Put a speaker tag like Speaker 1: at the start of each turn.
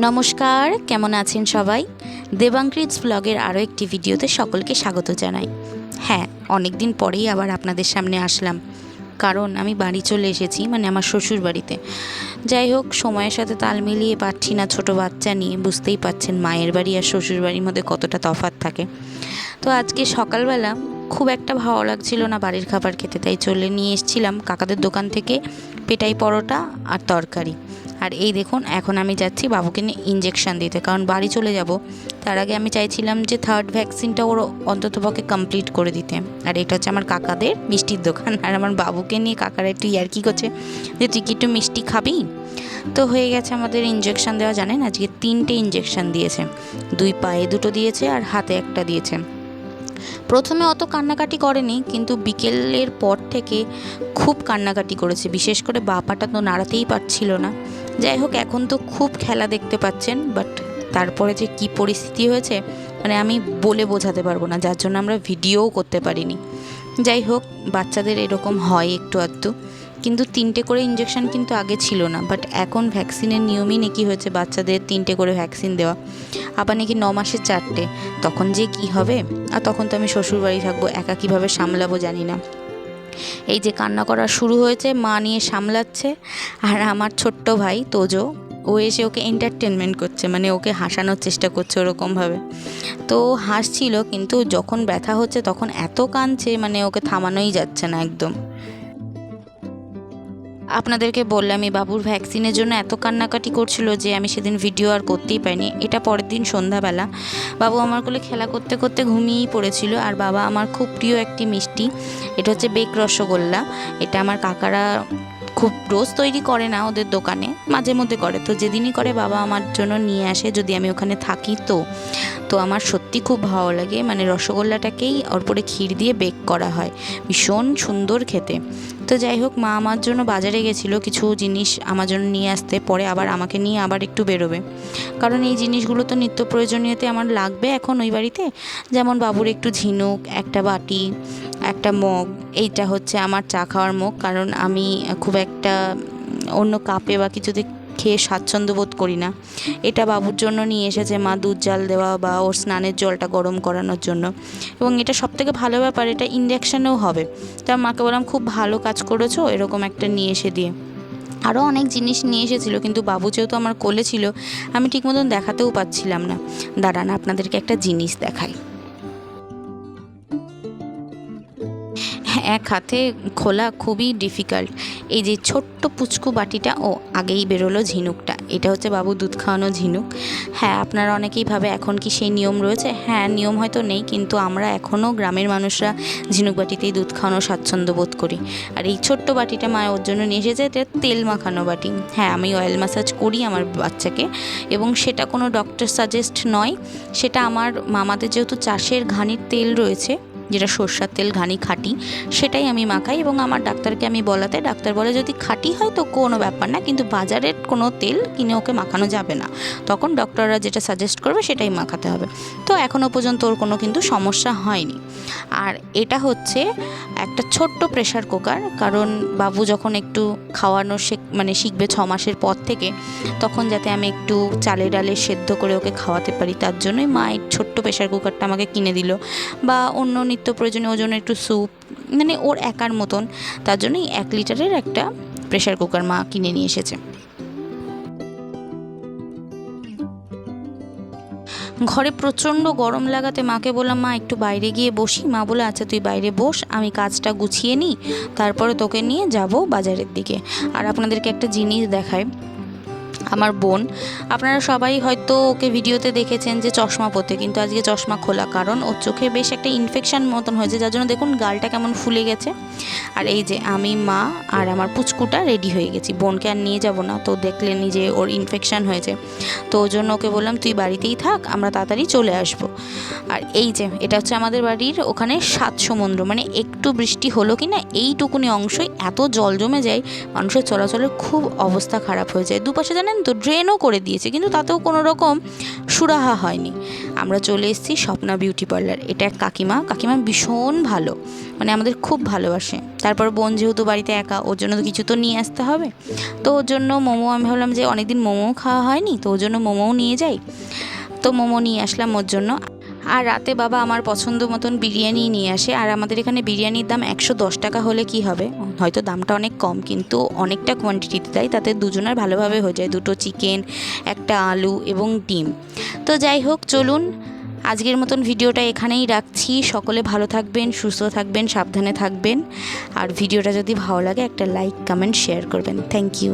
Speaker 1: নমস্কার, কেমন আছেন সবাই? দেবাঙ্কৃজ ব্লগের আরও একটি ভিডিওতে সকলকে স্বাগত জানাই। হ্যাঁ, অনেক দিন পরেই আবার আপনাদের সামনে আসলাম, কারণ আমি বাড়ি চলে এসেছি, মানে আমার শ্বশুর বাড়িতে। যাই হোক, সময়ের সাথে তাল মিলিয়ে পারছি না, ছোট বাচ্চা নিয়ে। বুঝতেই পাচ্ছেন মায়ের বাড়ি আর শ্বশুর বাড়ির মধ্যে কতটা তফাৎ থাকে। তো আজকে সকালবেলা খুব একটা ভালো লাগছিল না বাড়ির খাবার খেতে, তাই চলে নিয়ে এসেছিলাম কাকাদের দোকান থেকে পেটাই পরোটা আর তরকারি। আর এই দেখুন, এখন আমি যাচ্ছি বাবুকে নিয়ে ইঞ্জেকশান দিতে, কারণ বাড়ি চলে যাব। তার আগে আমি চাইছিলাম যে থার্ড ভ্যাকসিনটা ওর অন্ততপক্ষে কমপ্লিট করে দিতে। আর এটা হচ্ছে আমার কাকাদের মিষ্টির দোকান, আর আমার বাবুকে নিয়ে কাকারা একটু ইয়ার্কি করছে যে তুই কি একটু মিষ্টি খাবি। তো হয়ে গেছে আমাদের ইঞ্জেকশান দেওয়া। জানেন আজকে 3টে ইঞ্জেকশান দিয়েছে, 2 পায়ে 2টো দিয়েছে আর হাতে 1টা দিয়েছে। প্রথমে অত কান্নাকাটি করেনি, কিন্তু বিকেলের পর থেকে খুব কান্নাকাটি করেছে, বিশেষ করে বাপাটা তো নাড়াতেই পারছিল না। যাই হোক, এখন তো খুব খেলা দেখতে পাচ্ছেন, বাট তারপরে যে কি পরিস্থিতি হয়েছে মানে আমি বলে বোঝাতে পারবো না, যার জন্য আমরা ভিডিওও করতে পারিনি। যাই হোক, বাচ্চাদের এরকম হয় একটু আধটু, কিন্তু 3টে করে ইঞ্জেকশান কিন্তু আগে ছিল না। বাট এখন ভ্যাকসিনের নিয়মই নাকি হয়েছে বাচ্চাদের 3টে করে ভ্যাকসিন দেওয়া, আবার নাকি 9 মাসে 4টে। তখন যে কি হবে, আর তখন তো আমি শ্বশুরবাড়ি থাকবো, একা কীভাবে সামলাবো জানি না। এই যে কান্না করা শুরু হয়েছে, মা নিয়ে সামলাচ্ছে। আর আমার ছোট্ট ভাই তোজো, ও এসে ওকে এন্টারটেনমেন্ট করছে, মানে ওকে হাসানোর চেষ্টা করছে ওরকমভাবে। তো হাসছিল, কিন্তু যখন ব্যথা হচ্ছে তখন এত কাঁদছে, মানে ওকে থামানোই যাচ্ছে না একদম। আপনাদেরকে বললামই বাবুর ভ্যাকসিনের জন্য এত কান্নাকাটি করছিল যে আমি সেদিন ভিডিও আর করতেই পারিনি। এটা পরের দিন সন্ধ্যাবেলা বাবু আমার কোলে খেলা করতে করতে ঘুমিয়েই পড়েছিল। আর বাবা আমার খুব প্রিয় একটি মিষ্টি, এটা হচ্ছে বেক রসগোল্লা। এটা আমার কাকারা খুব রোজ তৈরি করে না, ওদের দোকানে মাঝে মধ্যে করে। তো যেদিনই করে বাবা আমার জন্য নিয়ে আসে, যদি আমি ওখানে থাকি তো আমার সত্যি খুব ভালো লাগে। মানে রসগোল্লাটাকেই ওর পরে ক্ষীর দিয়ে বেক করা হয়, ভীষণ সুন্দর খেতে। তো যাই হোক, মা আমার জন্য বাজারে গেছিলো কিছু জিনিস আমার জন্য নিয়ে আসতে, পরে আবার আমাকে নিয়ে আবার একটু বেরোবে, কারণ এই জিনিসগুলো তো নিত্য প্রয়োজনীয়তে আমার লাগবে এখন ওই বাড়িতে। যেমন বাবুর একটু ঝিনুক, একটা বাটি, একটা মগ। এইটা হচ্ছে আমার চা খাওয়ার মগ, কারণ আমি খুব একটা অন্য কাপে বা কিছুতে খেয়ে স্বাচ্ছন্দ্য বোধ করি না। এটা বাবুর জন্য নিয়ে এসেছে মা, দুধ জাল দেওয়া বা ওর স্নানের জলটা গরম করানোর জন্য। এবং এটা সবথেকে ভালো ব্যাপার, এটা ইন্ডাকশানেও হবে। তার মাকে বললাম খুব ভালো কাজ করেছো এরকম একটা নিয়ে এসে দিয়ে। আরও অনেক জিনিস নিয়ে এসেছিলো, কিন্তু বাবু যেহেতু আমার কোলে ছিল আমি ঠিক মতন দেখাতেও পাচ্ছিলাম না। দাঁড়ান আপনাদেরকে একটা জিনিস দেখাই। এক হাতে খোলা খুবই ডিফিকাল্ট। এই যে ছোট্ট পুচকু বাটিটা, আগেই বেরোলো ঝিনুকটা, এটা হচ্ছে বাবু দুধ খাওয়ানো ঝিনুক। হ্যাঁ, আপনারা অনেকেই ভাবে এখন কি সেই নিয়ম রয়েছে? হ্যাঁ, নিয়ম হয়তো নেই, কিন্তু আমরা এখনও গ্রামের মানুষরা ঝিনুক বাটিতেই দুধ খাওয়ানো স্বাচ্ছন্দ্য বোধ করি। আর এই ছোট্ট বাটিটা মা ওর জন্য নিয়ে এসেছে, এটা তেল মাখানো বাটি। হ্যাঁ, আমি অয়েল ম্যাসাজ করি আমার বাচ্চাকে, এবং সেটা কোনো ডক্টর সাজেস্ট নয়, সেটা আমার মামাদের যেহেতু চাষের ঘানির তেল রয়েছে, যেটা সর্ষার তেল ঘানি খাঁটি, সেটাই আমি মাখাই। এবং আমার ডাক্তারকে আমি বলাতে ডাক্তার বলে যদি খাঁটি হয় তো কোনো ব্যাপার না, কিন্তু বাজারের কোনো তেল কিনে ওকে মাখানো যাবে না, তখন ডক্টররা যেটা সাজেস্ট করবে সেটাই মাখাতে হবে। তো এখনও পর্যন্ত ওর কোনো কিন্তু সমস্যা হয়নি। আর এটা হচ্ছে একটা ছোট্ট প্রেশার কুকার, কারণ বাবু যখন একটু খাওয়ানো শিখবে 6 মাসের পর থেকে, তখন যাতে আমি একটু চালে ডালে সেদ্ধ করে ওকে খাওয়াতে পারি, তার জন্যই মা এই ছোট্ট প্রেশার কুকারটা আমাকে কিনে দিল। বা অন্য নিত্য প্রয়োজনীয় ওর জন্য একটু স্যুপ, মানে ওর একার মতন, তার জন্যই 1 লিটারের একটা প্রেশার কুকার মা কিনে নিয়ে এসেছে। ঘরে প্রচণ্ড গরম লাগাতে মাকে বললাম মা একটু বাইরে গিয়ে বসি। মা বলে আচ্ছা তুই বাইরে বস, আমি কাজটা গুছিয়ে নিই, তারপরে তোকে নিয়ে যাব বাজারের দিকে। আর আপনাদেরকে একটা জিনিস দেখায়, আমার বোন, আপনারা সবাই হয়তো ওকে ভিডিওতে দেখেছেন যে চশমা পরতে, কিন্তু আজকে চশমা খোলা, কারণ ওর চোখে বেশ একটা ইনফেকশান মতন হয়েছে, যার জন্য দেখুন গালটা কেমন ফুলে গেছে। আর এই যে আমি, মা আর আমার পুচকুটা রেডি হয়ে গেছি, বোনকে আর নিয়ে যাব না, তো দেখলেনি যে ওর ইনফেকশান হয়েছে, তো ওর জন্য ওকে বললাম তুই বাড়িতেই থাক, আমরা তাড়াতাড়ি চলে আসব। আর এই যে এটা হচ্ছে আমাদের বাড়ির ওখানে 7 সমুদ্র, মানে একটু বৃষ্টি হলো কি না এইটুকুনি অংশই এত জল জমে যায়, মানুষের চলাচলের খুব অবস্থা খারাপ হয়ে যায়। দুপাশে জানেন তো ড্রেনও করে দিয়েছে, কিন্তু তাতেও কোনো রকম সুরাহা হয়নি। আমরা চলে এসেছি স্বপ্না বিউটি পার্লার। এটা এক কাকিমা ভীষণ ভালো, মানে আমাদের খুব ভালোবাসে। তারপর বোন যেহেতু বাড়িতে একা, ওর জন্য তো কিছু তো নিয়ে আসতে হবে। তো ওর জন্য মোমো, আমি ভাবলাম যে অনেকদিন মোমো খাওয়া হয়নি, তো ওর জন্য মোমোও নিয়ে যাই। তো মোমো নিয়ে আসলাম ওর জন্য। আর রাতে বাবা আমার পছন্দ মতন বিরিয়ানি নিয়ে আসে। আর আমাদের এখানে বিরিয়ানির দাম 110 টাকা হলে কি হবে, হয়তো দামটা অনেক কম কিন্তু অনেকটা কোয়ান্টিটিতে দেয়, তাতে দুজনের ভালোভাবে হয়ে যায়, 2টো চিকেন, একটা আলু এবং ডিম। তো যাই হোক, চলুন আজকের মতন ভিডিওটা এখানেই রাখছি। সকলে ভালো থাকবেন, সুস্থ থাকবেন, সাবধানে থাকবেন। আর ভিডিওটা যদি ভালো লাগে একটা লাইক, কমেন্ট, শেয়ার করবেন। Thank you.